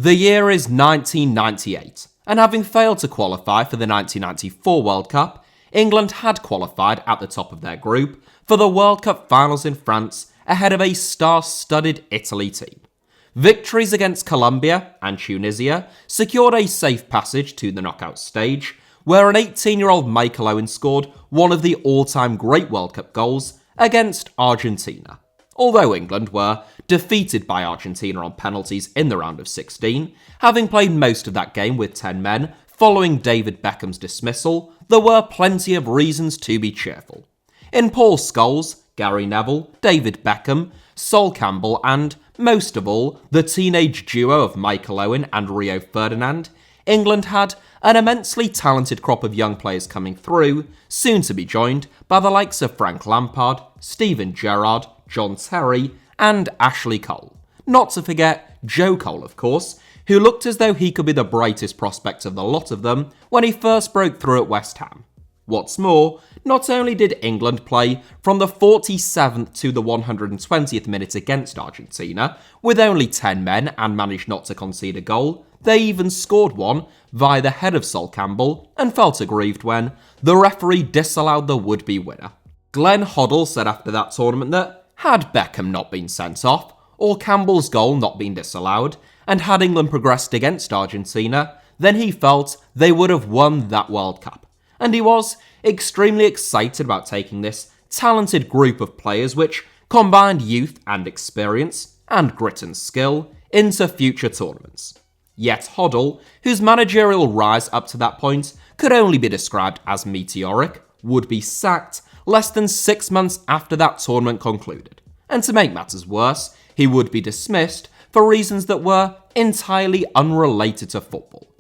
The year is 1998, and having failed to qualify for the 1994 World Cup, England had qualified at the top of their group for the World Cup finals in France ahead of a star-studded Italy team. Victories against Colombia and Tunisia secured a safe passage to the knockout stage, where an 18-year-old Michael Owen scored one of the all-time great World Cup goals against Argentina. Although England were defeated by Argentina on penalties in the round of 16, having played most of that game with 10 men following David Beckham's dismissal, there were plenty of reasons to be cheerful. In Paul Scholes, Gary Neville, David Beckham, Sol Campbell and, most of all, the teenage duo of Michael Owen and Rio Ferdinand, England had an immensely talented crop of young players coming through, soon to be joined by the likes of Frank Lampard, Steven Gerrard, John Terry, and Ashley Cole. Not to forget Joe Cole, of course, who looked as though he could be the brightest prospect of the lot of them when he first broke through at West Ham. What's more, not only did England play from the 47th to the 120th minute against Argentina, with only 10 men and managed not to concede a goal, they even scored one via the head of Sol Campbell and felt aggrieved when the referee disallowed the would-be winner. Glenn Hoddle said after that tournament that had Beckham not been sent off, or Campbell's goal not been disallowed, and had England progressed against Argentina, then he felt they would have won that World Cup. And he was extremely excited about taking this talented group of players which combined youth and experience, and grit and skill, into future tournaments. Yet Hoddle, whose managerial rise up to that point could only be described as meteoric, would be sacked less than 6 months after that tournament concluded. And to make matters worse, he would be dismissed for reasons that were entirely unrelated to football.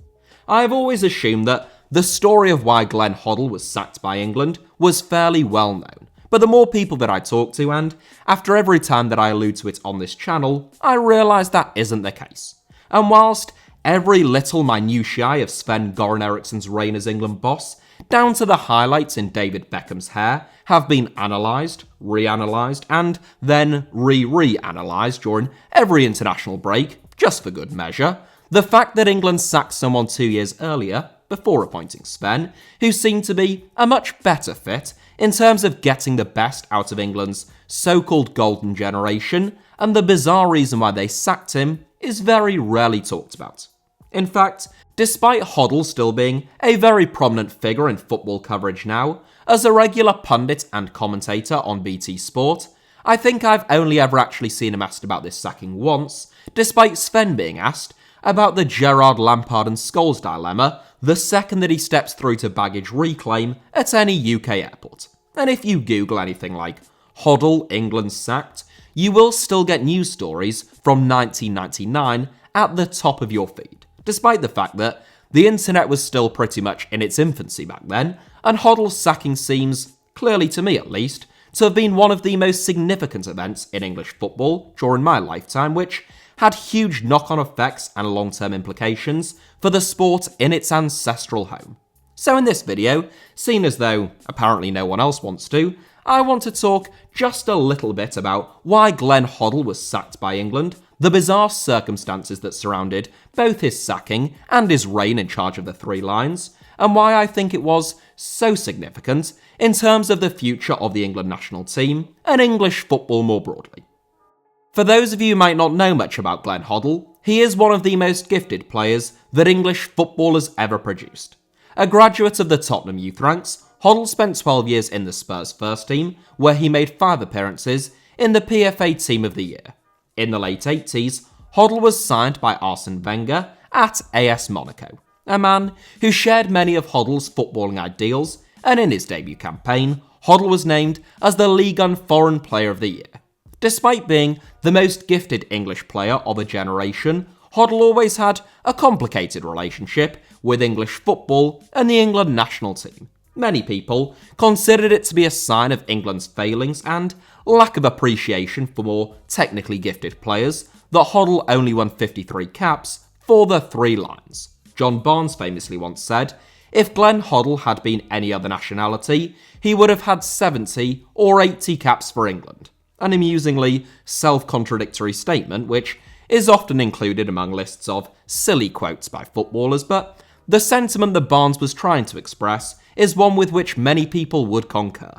I have always assumed that the story of why Glenn Hoddle was sacked by England was fairly well known, but the more people that I talk to, and after every time that I allude to it on this channel, I realise that isn't the case. And whilst every little minutiae of Sven-Goran Eriksson's reign as England boss, down to the highlights in David Beckham's hair, have been analysed, reanalysed, and then re-reanalysed during every international break, just for good measure, the fact that England sacked someone 2 years earlier, before appointing Sven, who seemed to be a much better fit in terms of getting the best out of England's so-called golden generation, and the bizarre reason why they sacked him is very rarely talked about. In fact, despite Hoddle still being a very prominent figure in football coverage now, as a regular pundit and commentator on BT Sport, I think I've only ever actually seen him asked about this sacking once, despite Sven being asked about the Gerrard, Lampard and Scholes dilemma the second that he steps through to baggage reclaim at any UK airport. And if you Google anything like Hoddle England sacked, you will still get news stories from 1999 at the top of your feed, despite the fact that the internet was still pretty much in its infancy back then, and Hoddle's sacking seems, clearly to me at least, to have been one of the most significant events in English football during my lifetime, which had huge knock-on effects and long-term implications for the sport in its ancestral home. So in this video, seen as though apparently no one else wants to, I want to talk just a little bit about why Glenn Hoddle was sacked by England, the bizarre circumstances that surrounded both his sacking and his reign in charge of the Three Lions, and why I think it was so significant in terms of the future of the England national team and English football more broadly. For those of you who might not know much about Glenn Hoddle, he is one of the most gifted players that English football has ever produced. A graduate of the Tottenham youth ranks, Hoddle spent 12 years in the Spurs first team, where he made 5 appearances in the PFA Team of the Year. In the late 80s, Hoddle was signed by Arsene Wenger at AS Monaco, a man who shared many of Hoddle's footballing ideals, and in his debut campaign, Hoddle was named as the Ligue 1 Foreign Player of the Year. Despite being the most gifted English player of a generation, Hoddle always had a complicated relationship with English football and the England national team. Many people considered it to be a sign of England's failings and lack of appreciation for more technically gifted players that Hoddle only won 53 caps for the Three Lions. John Barnes famously once said, if Glenn Hoddle had been any other nationality, he would have had 70 or 80 caps for England. An amusingly self-contradictory statement which is often included among lists of silly quotes by footballers, but the sentiment that Barnes was trying to express is one with which many people would concur.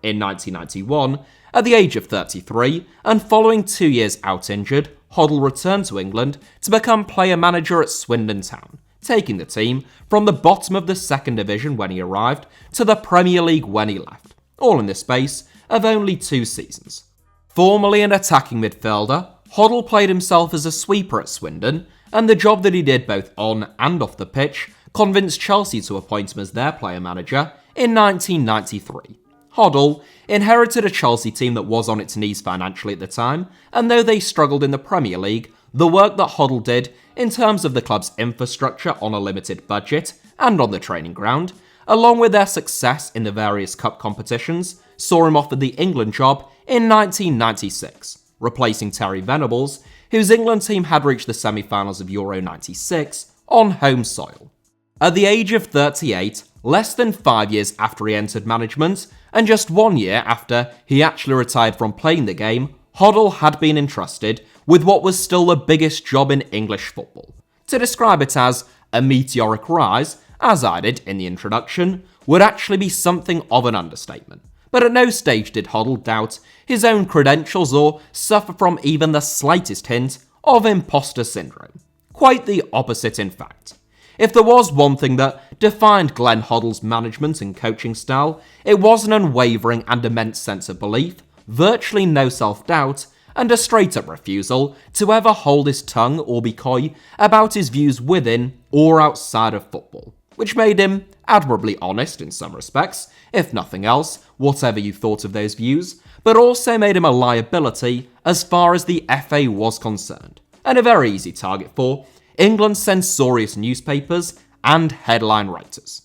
In 1991, at the age of 33, and following 2 years out injured, Hoddle returned to England to become player-manager at Swindon Town, taking the team from the bottom of the second division when he arrived to the Premier League when he left, all in the space of only 2 seasons. Formerly an attacking midfielder, Hoddle played himself as a sweeper at Swindon, and the job that he did both on and off the pitch convinced Chelsea to appoint him as their player-manager in 1993. Hoddle inherited a Chelsea team that was on its knees financially at the time, and though they struggled in the Premier League, the work that Hoddle did in terms of the club's infrastructure on a limited budget and on the training ground, along with their success in the various cup competitions, saw him offered the England job in 1996, replacing Terry Venables, whose England team had reached the semi-finals of Euro 96 on home soil. At the age of 38, less than 5 years after he entered management, and just 1 year after he actually retired from playing the game, Hoddle had been entrusted with what was still the biggest job in English football. To describe it as a meteoric rise, as I did in the introduction, would actually be something of an understatement. But at no stage did Hoddle doubt his own credentials or suffer from even the slightest hint of imposter syndrome. Quite the opposite, in fact. If there was one thing that defined Glenn Hoddle's management and coaching style, it was an unwavering and immense sense of belief, virtually no self-doubt, and a straight-up refusal to ever hold his tongue or be coy about his views within or outside of football, which made him admirably honest in some respects, if nothing else, whatever you thought of those views, but also made him a liability as far as the FA was concerned, and a very easy target for England's censorious newspapers and headline writers.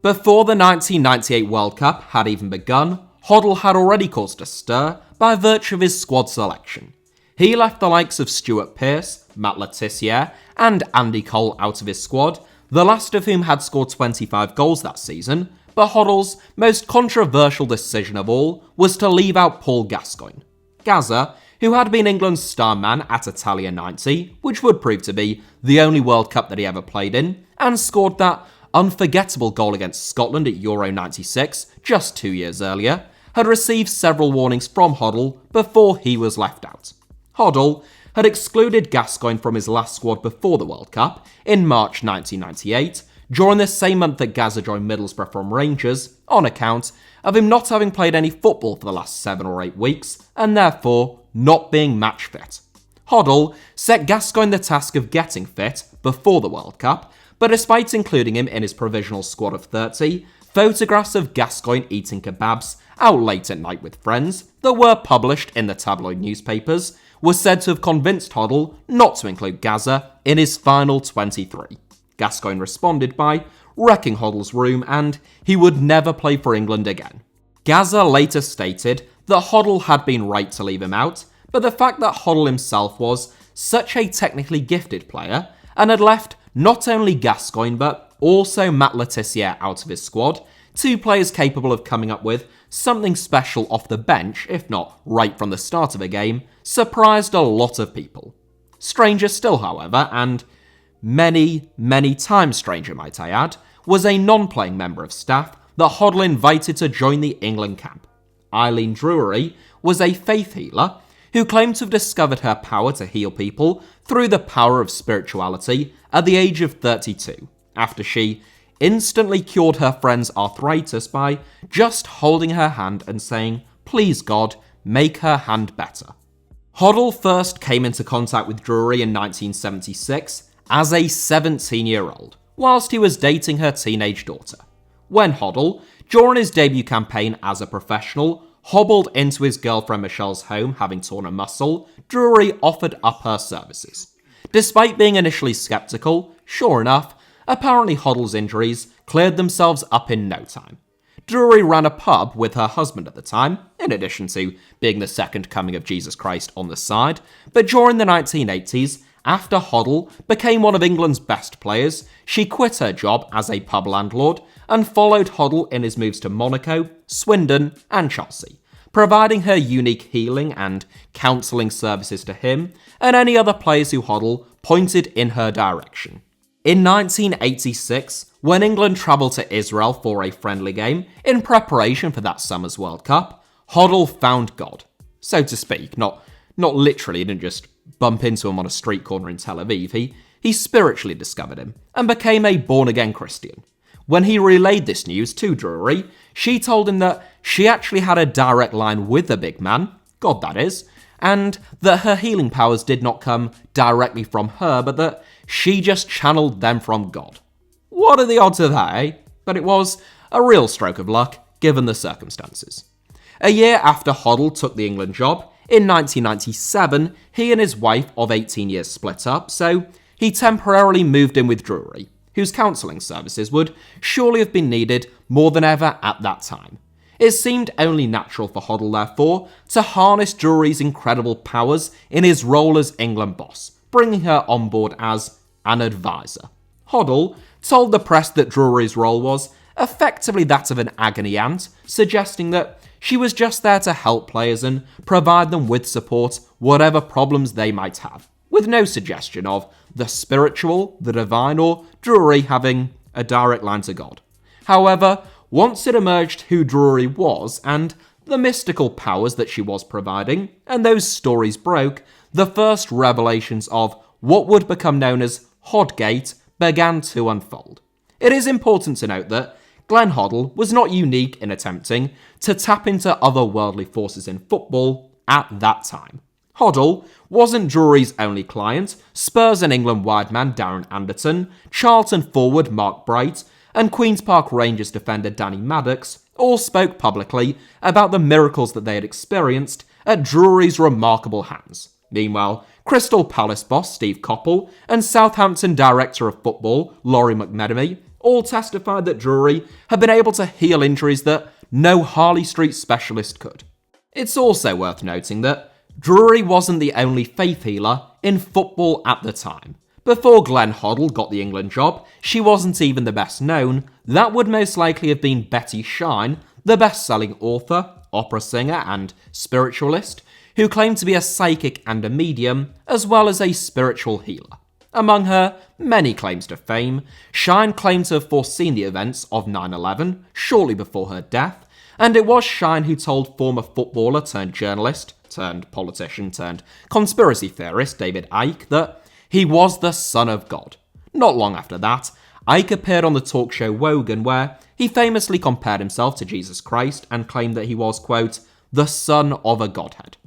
Before the 1998 World Cup had even begun, Hoddle had already caused a stir by virtue of his squad selection. He left the likes of Stuart Pearce, Matt Le Tissier, and Andy Cole out of his squad, the last of whom had scored 25 goals that season, but Hoddle's most controversial decision of all was to leave out Paul Gascoigne. Gazza, who had been England's star man at Italia 90, which would prove to be the only World Cup that he ever played in, and scored that unforgettable goal against Scotland at Euro 96 just 2 years earlier, had received several warnings from Hoddle before he was left out. Hoddle had excluded Gascoigne from his last squad before the World Cup in March 1998, during the same month that Gazza joined Middlesbrough from Rangers, on account of him not having played any football for the last 7 or 8 weeks, and therefore not being match fit. Hoddle set Gascoigne the task of getting fit before the World Cup, but despite including him in his provisional squad of 30, photographs of Gascoigne eating kebabs out late at night with friends that were published in the tabloid newspapers were said to have convinced Hoddle not to include Gazza in his final 23. Gascoigne responded by wrecking Hoddle's room and he would never play for England again. Gazza later stated that Hoddle had been right to leave him out, but the fact that Hoddle himself was such a technically gifted player and had left not only Gascoigne but also Matt Le Tissier out of his squad, 2 players capable of coming up with something special off the bench, if not right from the start of a game, surprised a lot of people. Stranger still, however, and many, many times stranger might I add, was a non-playing member of staff that Hoddle invited to join the England camp. Eileen Drury was a faith healer who claimed to have discovered her power to heal people through the power of spirituality at the age of 32, after she instantly cured her friend's arthritis by just holding her hand and saying, "Please God, make her hand better." Hoddle first came into contact with Drury in 1976 as a 17-year-old, whilst he was dating her teenage daughter. When Hoddle, during his debut campaign as a professional, hobbled into his girlfriend Michelle's home having torn a muscle, Drury offered up her services. Despite being initially sceptical, sure enough, apparently Hoddle's injuries cleared themselves up in no time. Drury ran a pub with her husband at the time, in addition to being the second coming of Jesus Christ on the side, but during the 1980s, after Hoddle became one of England's best players, she quit her job as a pub landlord and followed Hoddle in his moves to Monaco, Swindon and Chelsea, providing her unique healing and counselling services to him and any other players who Hoddle pointed in her direction. In 1986, when England travelled to Israel for a friendly game in preparation for that summer's World Cup, Hoddle found God, so to speak. Not literally, he didn't just bump into him on a street corner in Tel Aviv. He spiritually discovered him and became a born-again Christian. When he relayed this news to Drury, she told him that she actually had a direct line with the big man, God that is, and that her healing powers did not come directly from her, but that she just channeled them from God. What are the odds of that, eh? But it was a real stroke of luck, given the circumstances. A year after Hoddle took the England job, in 1997, he and his wife of 18 years split up, so he temporarily moved in with Drury, whose counselling services would surely have been needed more than ever at that time. It seemed only natural for Hoddle, therefore, to harness Drury's incredible powers in his role as England boss, bringing her on board as an advisor. Hoddle told the press that Drury's role was effectively that of an agony aunt, suggesting that she was just there to help players and provide them with support, whatever problems they might have, with no suggestion of the spiritual, the divine, or Drury having a direct line to God. However, once it emerged who Drury was and the mystical powers that she was providing, and those stories broke, the first revelations of what would become known as Hoddgate began to unfold. It is important to note that Glenn Hoddle was not unique in attempting to tap into otherworldly forces in football at that time. Hoddle wasn't Drury's only client. Spurs and England wide man Darren Anderton, Charlton forward Mark Bright, and Queen's Park Rangers defender Danny Maddox all spoke publicly about the miracles that they had experienced at Drury's remarkable hands. Meanwhile, Crystal Palace boss Steve Coppell and Southampton director of football Laurie McMenemy all testified that Drury had been able to heal injuries that no Harley Street specialist could. It's also worth noting that Drury wasn't the only faith healer in football at the time. Before Glenn Hoddle got the England job, she wasn't even the best known. That would most likely have been Betty Shine, the best-selling author, opera singer, and spiritualist, who claimed to be a psychic and a medium, as well as a spiritual healer. Among her many claims to fame, Shine claimed to have foreseen the events of 9/11 shortly before her death, and it was Shine who told former footballer turned journalist, turned politician, turned conspiracy theorist David Icke that he was the Son of God. Not long after that, Icke appeared on the talk show Wogan, where he famously compared himself to Jesus Christ and claimed that he was, quote, the son of a godhead.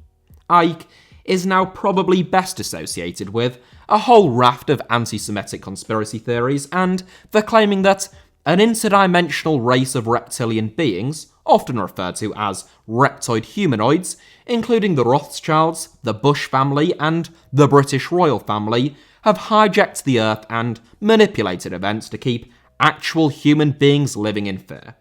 Icke is now probably best associated with a whole raft of anti-Semitic conspiracy theories and for claiming that an interdimensional race of reptilian beings, often referred to as reptoid humanoids, including the Rothschilds, the Bush family, and the British royal family, have hijacked the Earth and manipulated events to keep actual human beings living in fear.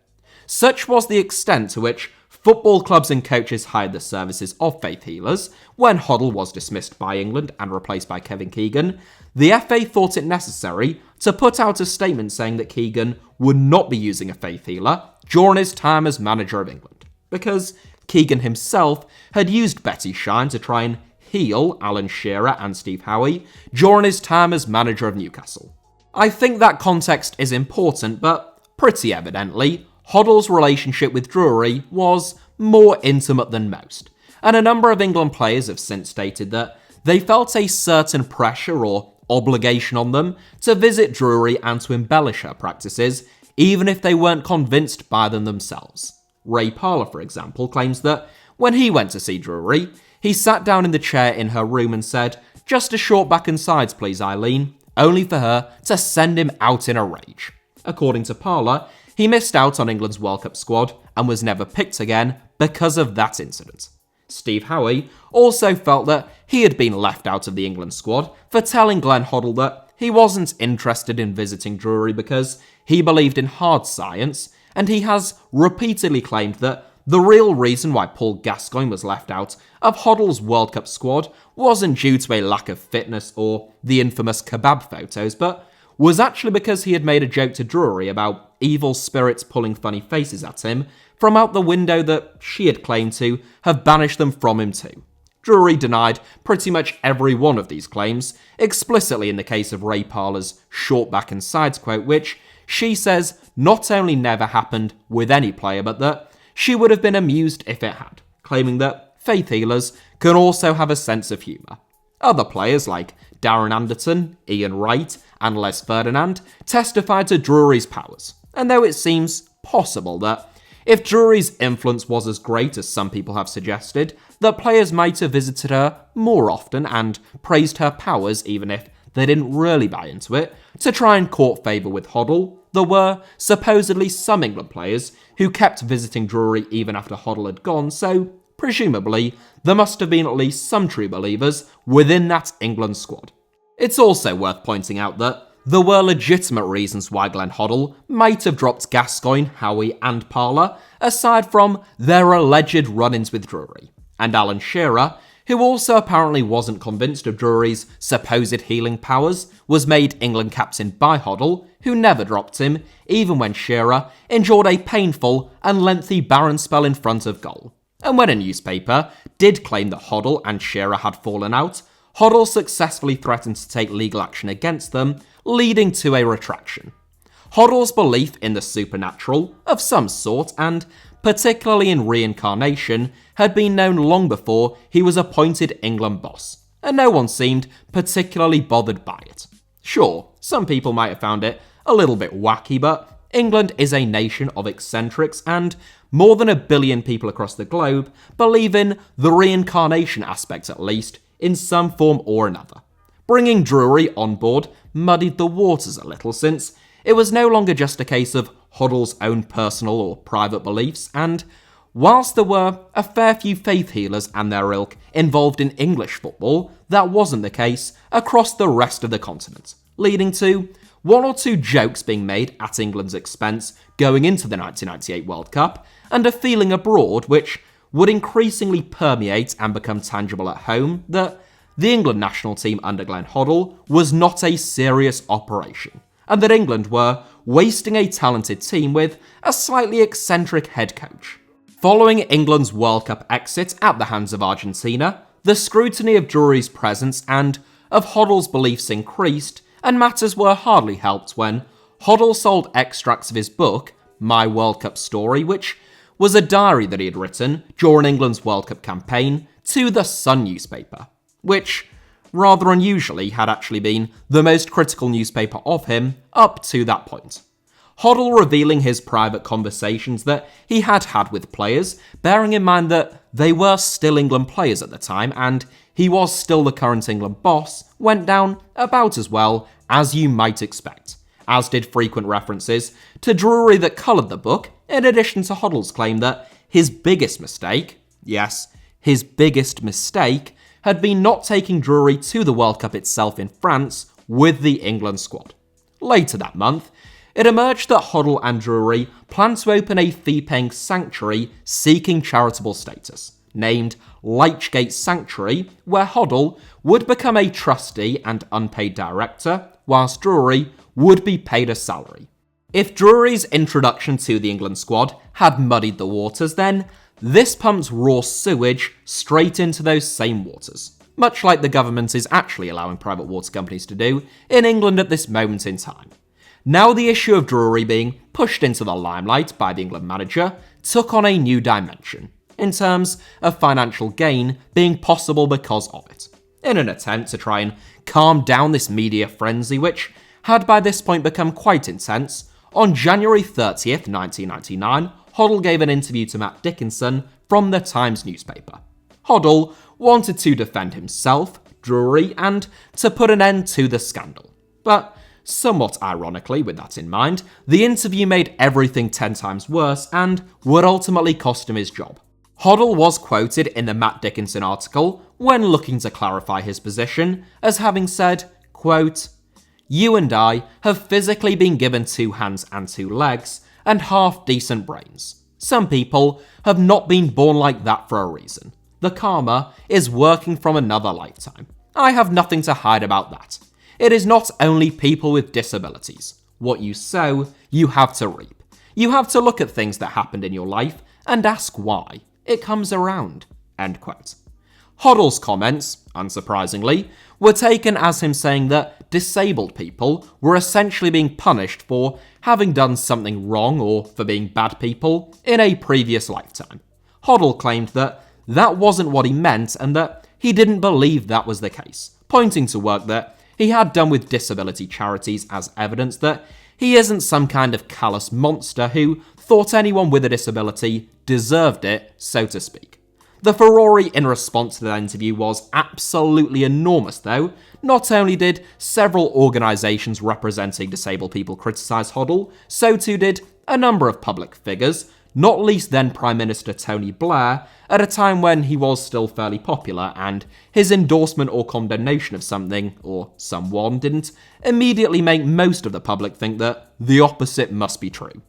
Such was the extent to which football clubs and coaches hired the services of faith healers. When Hoddle was dismissed by England and replaced by Kevin Keegan, the FA thought it necessary to put out a statement saying that Keegan would not be using a faith healer during his time as manager of England, because Keegan himself had used Betty Shine to try and heal Alan Shearer and Steve Howie during his time as manager of Newcastle. I think that context is important, but pretty evidently, Hoddle's relationship with Drury was more intimate than most, and a number of England players have since stated that they felt a certain pressure or obligation on them to visit Drury and to embellish her practices, even if they weren't convinced by them themselves. Ray Parlour, for example, claims that when he went to see Drury, he sat down in the chair in her room and said, "Just a short back and sides, please, Eileen," only for her to send him out in a rage. According to Parlour, he missed out on England's World Cup squad and was never picked again because of that incident. Steve Howie also felt that he had been left out of the England squad for telling Glenn Hoddle that he wasn't interested in visiting Drury because he believed in hard science, and he has repeatedly claimed that the real reason why Paul Gascoigne was left out of Hoddle's World Cup squad wasn't due to a lack of fitness or the infamous kebab photos, but was actually because he had made a joke to Drury about evil spirits pulling funny faces at him from out the window that she had claimed to have banished them from him too. Drury denied pretty much every one of these claims, explicitly in the case of Ray Parlour's short back and sides quote, which she says not only never happened with any player, but that she would have been amused if it had, claiming that faith healers can also have a sense of humour. Other players like Darren Anderton, Ian Wright, and Les Ferdinand testified to Drury's powers, and though it seems possible that if Drury's influence was as great as some people have suggested, that players might have visited her more often and praised her powers even if they didn't really buy into it, to try and court favour with Hoddle, there were supposedly some England players who kept visiting Drury even after Hoddle had gone, so presumably there must have been at least some true believers within that England squad. It's also worth pointing out that there were legitimate reasons why Glenn Hoddle might have dropped Gascoigne, Howie and Parlour, aside from their alleged run-ins with Drury. And Alan Shearer, who also apparently wasn't convinced of Drury's supposed healing powers, was made England captain by Hoddle, who never dropped him, even when Shearer endured a painful and lengthy barren spell in front of goal. And when a newspaper did claim that Hoddle and Shearer had fallen out, Hoddle successfully threatened to take legal action against them, leading to a retraction. Hoddle's belief in the supernatural, of some sort, and particularly in reincarnation, had been known long before he was appointed England boss, and no one seemed particularly bothered by it. Sure, some people might have found it a little bit wacky, but England is a nation of eccentrics, and more than 1 billion people across the globe believe in the reincarnation aspect at least, in some form or another. Bringing Drury on board muddied the waters a little, since it was no longer just a case of Hoddle's own personal or private beliefs, and whilst there were a fair few faith healers and their ilk involved in English football, that wasn't the case across the rest of the continent, leading to 1 or 2 jokes being made at England's expense going into the 1998 World Cup, and a feeling abroad which would increasingly permeate and become tangible at home that the England national team under Glenn Hoddle was not a serious operation, and that England were wasting a talented team with a slightly eccentric head coach. Following England's World Cup exit at the hands of Argentina, the scrutiny of Drury's presence and of Hoddle's beliefs increased, and matters were hardly helped when Hoddle sold extracts of his book, My World Cup Story, which was a diary that he had written during England's World Cup campaign, to the Sun newspaper, which, rather unusually, had actually been the most critical newspaper of him up to that point. Hoddle revealing his private conversations that he had had with players, bearing in mind that they were still England players at the time and he was still the current England boss, went down about as well as you might expect, as did frequent references to Drury that coloured the book, in addition to Hoddle's claim that his biggest mistake, yes, his biggest mistake, had been not taking Drury to the World Cup itself in France with the England squad. Later that month, it emerged that Hoddle and Drury planned to open a fee-paying sanctuary seeking charitable status, named Lichgate Sanctuary, where Hoddle would become a trustee and unpaid director, whilst Drury would be paid a salary. If Drury's introduction to the England squad had muddied the waters, then this pumps raw sewage straight into those same waters, much like the government is actually allowing private water companies to do in England at this moment in time. Now the issue of Drury being pushed into the limelight by the England manager took on a new dimension, in terms of financial gain being possible because of it, in an attempt to try and calm down this media frenzy which had by this point become quite intense. On January 30th, 1999, Hoddle gave an interview to Matt Dickinson from the Times newspaper. Hoddle wanted to defend himself, Drury, and to put an end to the scandal. But somewhat ironically, with that in mind, the interview made everything 10 times worse and would ultimately cost him his job. Hoddle was quoted in the Matt Dickinson article when looking to clarify his position as having said, quote, "You and I have physically been given 2 hands and 2 legs and half-decent brains. Some people have not been born like that for a reason. The karma is working from another lifetime. I have nothing to hide about that. It is not only people with disabilities. What you sow, you have to reap. You have to look at things that happened in your life and ask why. It comes around." End quote. Hoddle's comments, unsurprisingly, were taken as him saying that disabled people were essentially being punished for having done something wrong or for being bad people in a previous lifetime. Hoddle claimed that that wasn't what he meant and that he didn't believe that was the case, pointing to work that he had done with disability charities as evidence that he isn't some kind of callous monster who thought anyone with a disability deserved it, so to speak. The furore in response to that interview was absolutely enormous though. Not only did several organisations representing disabled people criticise Hoddle, so too did a number of public figures, not least then Prime Minister Tony Blair, at a time when he was still fairly popular and his endorsement or condemnation of something, or someone, didn't immediately make most of the public think that the opposite must be true.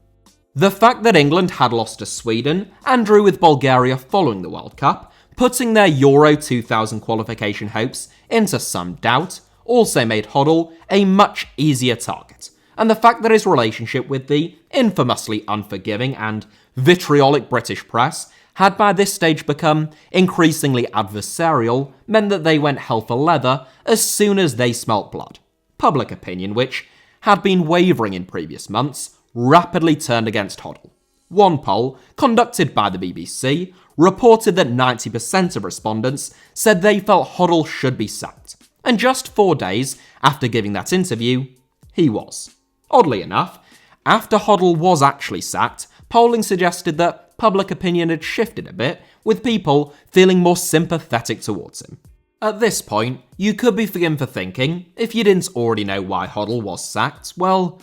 The fact that England had lost to Sweden and drew with Bulgaria following the World Cup, putting their Euro 2000 qualification hopes into some doubt, also made Hoddle a much easier target. And the fact that his relationship with the infamously unforgiving and vitriolic British press had by this stage become increasingly adversarial meant that they went hell for leather as soon as they smelt blood. Public opinion, which had been wavering in previous months, rapidly turned against Hoddle. One poll, conducted by the BBC, reported that 90% of respondents said they felt Hoddle should be sacked. And just 4 days after giving that interview, he was. Oddly enough, after Hoddle was actually sacked, polling suggested that public opinion had shifted a bit, with people feeling more sympathetic towards him. At this point, you could be forgiven for thinking, if you didn't already know why Hoddle was sacked, well,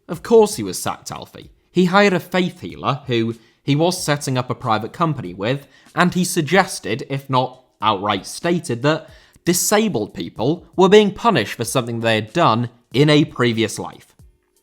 of course he was sacked, Alfie. He hired a faith healer who he was setting up a private company with, and he suggested, if not outright stated, that disabled people were being punished for something they had done in a previous life.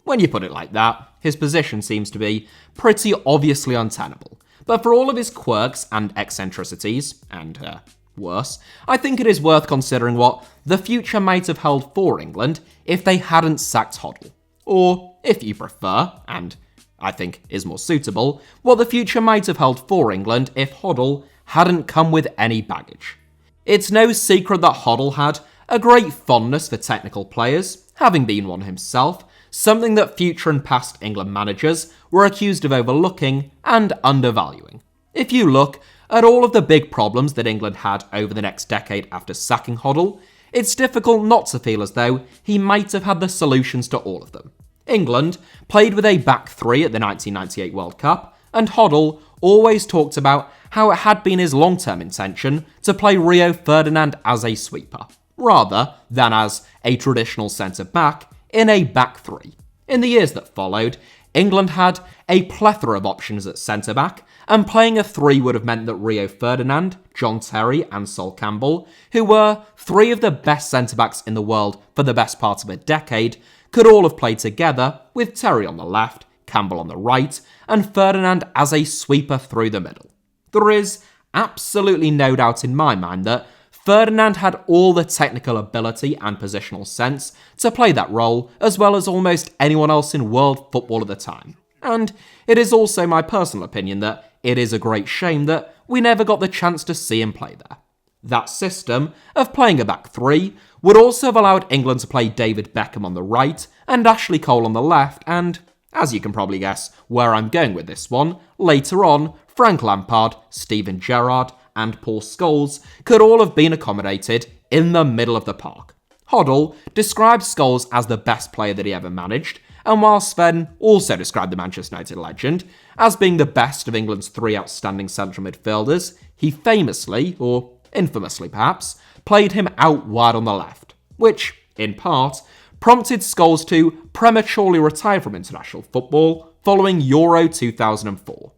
When you put it like that, his position seems to be pretty obviously untenable. But for all of his quirks and eccentricities, and worse, I think it is worth considering what the future might have held for England if they hadn't sacked Hoddle. Or, if you prefer, and I think is more suitable, what the future might have held for England if Hoddle hadn't come with any baggage. It's no secret that Hoddle had a great fondness for technical players, having been one himself, something that future and past England managers were accused of overlooking and undervaluing. If you look at all of the big problems that England had over the next decade after sacking Hoddle, it's difficult not to feel as though he might have had the solutions to all of them. England played with a back three at the 1998 World Cup, and Hoddle always talked about how it had been his long-term intention to play Rio Ferdinand as a sweeper, rather than as a traditional centre-back in a back three. In the years that followed, England had a plethora of options at centre-back, and playing a three would have meant that Rio Ferdinand, John Terry and Sol Campbell, who were three of the best centre-backs in the world for the best part of a decade, could all have played together, with Terry on the left, Campbell on the right, and Ferdinand as a sweeper through the middle. There is absolutely no doubt in my mind that Ferdinand had all the technical ability and positional sense to play that role as well as almost anyone else in world football at the time. And it is also my personal opinion that it is a great shame that we never got the chance to see him play there. That system of playing a back three would also have allowed England to play David Beckham on the right and Ashley Cole on the left, and, as you can probably guess where I'm going with this one, later on, Frank Lampard, Steven Gerrard, and Paul Scholes could all have been accommodated in the middle of the park. Hoddle described Scholes as the best player that he ever managed, and while Sven also described the Manchester United legend as being the best of England's three outstanding central midfielders, he famously, or infamously perhaps, played him out wide on the left, which, in part, prompted Scholes to prematurely retire from international football following Euro 2004.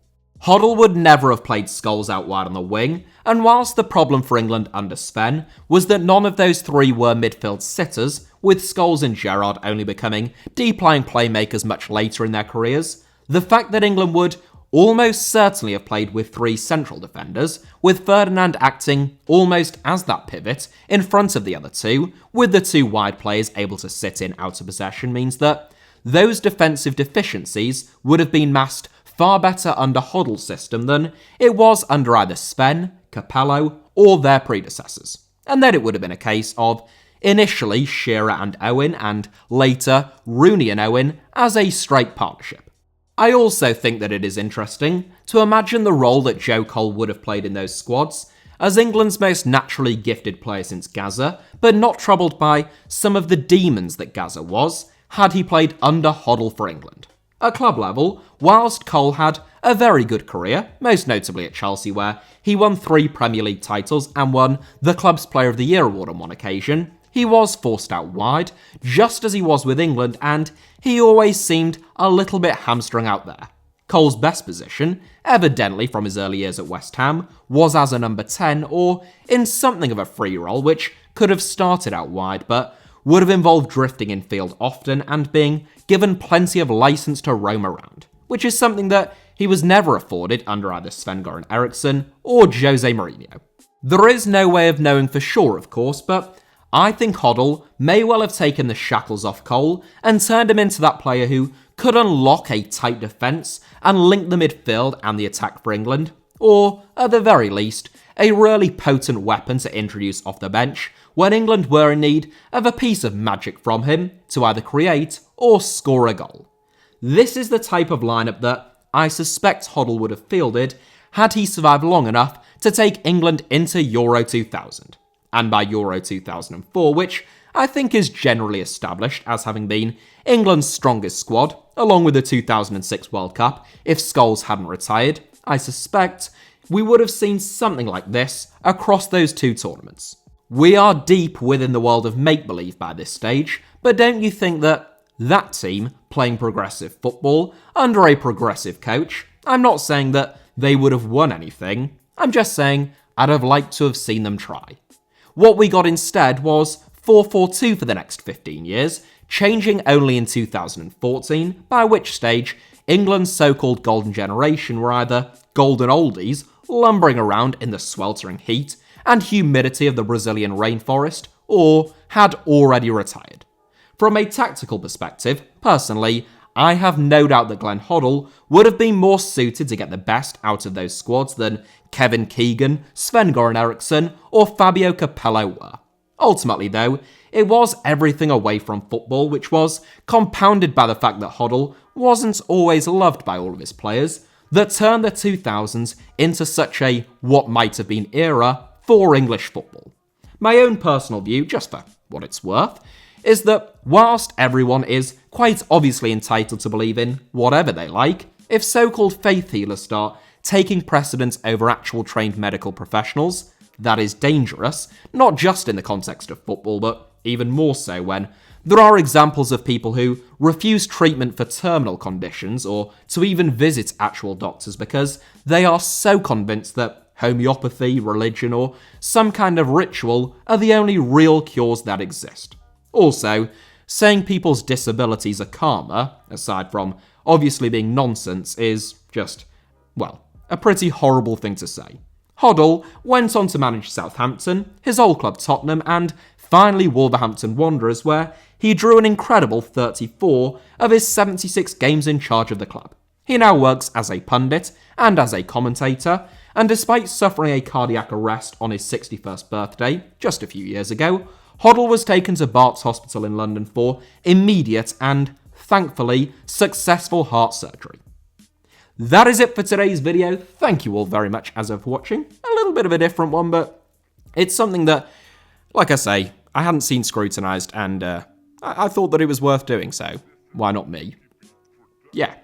Hoddle would never have played Scholes out wide on the wing, and whilst the problem for England under Sven was that none of those three were midfield sitters, with Scholes and Gerrard only becoming deep-lying playmakers much later in their careers, the fact that England would almost certainly have played with 3 central defenders, with Ferdinand acting almost as that pivot in front of the other 2, with the 2 wide players able to sit in out of possession means that those defensive deficiencies would have been masked far better under Hoddle's system than it was under either Sven, Capello, or their predecessors. And then it would have been a case of initially Shearer and Owen, and later Rooney and Owen as a straight partnership. I also think that it is interesting to imagine the role that Joe Cole would have played in those squads, as England's most naturally gifted player since Gazza, but not troubled by some of the demons that Gazza was, had he played under Hoddle for England. At club level, whilst Cole had a very good career, most notably at Chelsea where he won 3 Premier League titles and won the club's Player of the Year award on one occasion, he was forced out wide, just as he was with England, and he always seemed a little bit hamstrung out there. Cole's best position, evidently from his early years at West Ham, was as a number 10 or in something of a free role which could have started out wide but would have involved drifting in field often and being given plenty of license to roam around, which is something that he was never afforded under either Sven-Göran Eriksson or Jose Mourinho. There is no way of knowing for sure, of course, but I think Hoddle may well have taken the shackles off Cole and turned him into that player who could unlock a tight defence and link the midfield and the attack for England, or, at the very least, a really potent weapon to introduce off the bench when England were in need of a piece of magic from him to either create or score a goal. This is the type of lineup that I suspect Hoddle would have fielded had he survived long enough to take England into Euro 2000. And by Euro 2004, which I think is generally established as having been England's strongest squad, along with the 2006 World Cup, if Scholes hadn't retired, I suspect we would have seen something like this across those 2 tournaments. We are deep within the world of make-believe by this stage, but don't you think that team playing progressive football under a progressive coach, I'm not saying that they would have won anything, I'm just saying I'd have liked to have seen them try. What we got instead was 4-4-2 for the next 15 years, changing only in 2014, by which stage England's so-called golden generation were either golden oldies, lumbering around in the sweltering heat and humidity of the Brazilian rainforest, or had already retired. From a tactical perspective, personally, I have no doubt that Glenn Hoddle would have been more suited to get the best out of those squads than Kevin Keegan, Sven-Göran Eriksson, or Fabio Capello were. Ultimately, though, it was everything away from football, which was compounded by the fact that Hoddle wasn't always loved by all of his players, that turned the 2000s into such a what might have been era for English football. My own personal view, just for what it's worth, is that whilst everyone is quite obviously entitled to believe in whatever they like, if so-called faith healers start taking precedence over actual trained medical professionals, that is dangerous, not just in the context of football, but even more so when there are examples of people who refuse treatment for terminal conditions or to even visit actual doctors because they are so convinced that homeopathy, religion, or some kind of ritual are the only real cures that exist. Also, saying people's disabilities are karma, aside from obviously being nonsense, is just, well, a pretty horrible thing to say. Hoddle went on to manage Southampton, his old club Tottenham, and finally Wolverhampton Wanderers, where he drew an incredible 34 of his 76 games in charge of the club. He now works as a pundit and as a commentator, and despite suffering a cardiac arrest on his 61st birthday just a few years ago, Hoddle was taken to Barts Hospital in London for immediate and, thankfully, successful heart surgery. That is it for today's video. Thank you all very much as of watching. A little bit of a different one, but it's something that, like I say, I hadn't seen scrutinised, and I thought that it was worth doing, so why not me? Yeah.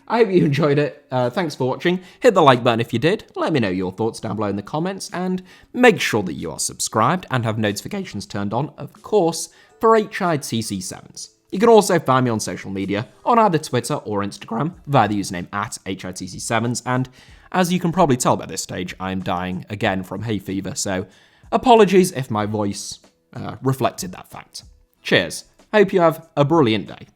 I hope you enjoyed it. Thanks for watching. Hit the like button if you did. Let me know your thoughts down below in the comments, and make sure that you are subscribed and have notifications turned on, of course, for HITC Sevens. You can also find me on social media on either Twitter or Instagram via the username @HITC Sevens, and as you can probably tell by this stage, I'm dying again from hay fever, so apologies if my voice reflected that fact. Cheers. Hope you have a brilliant day.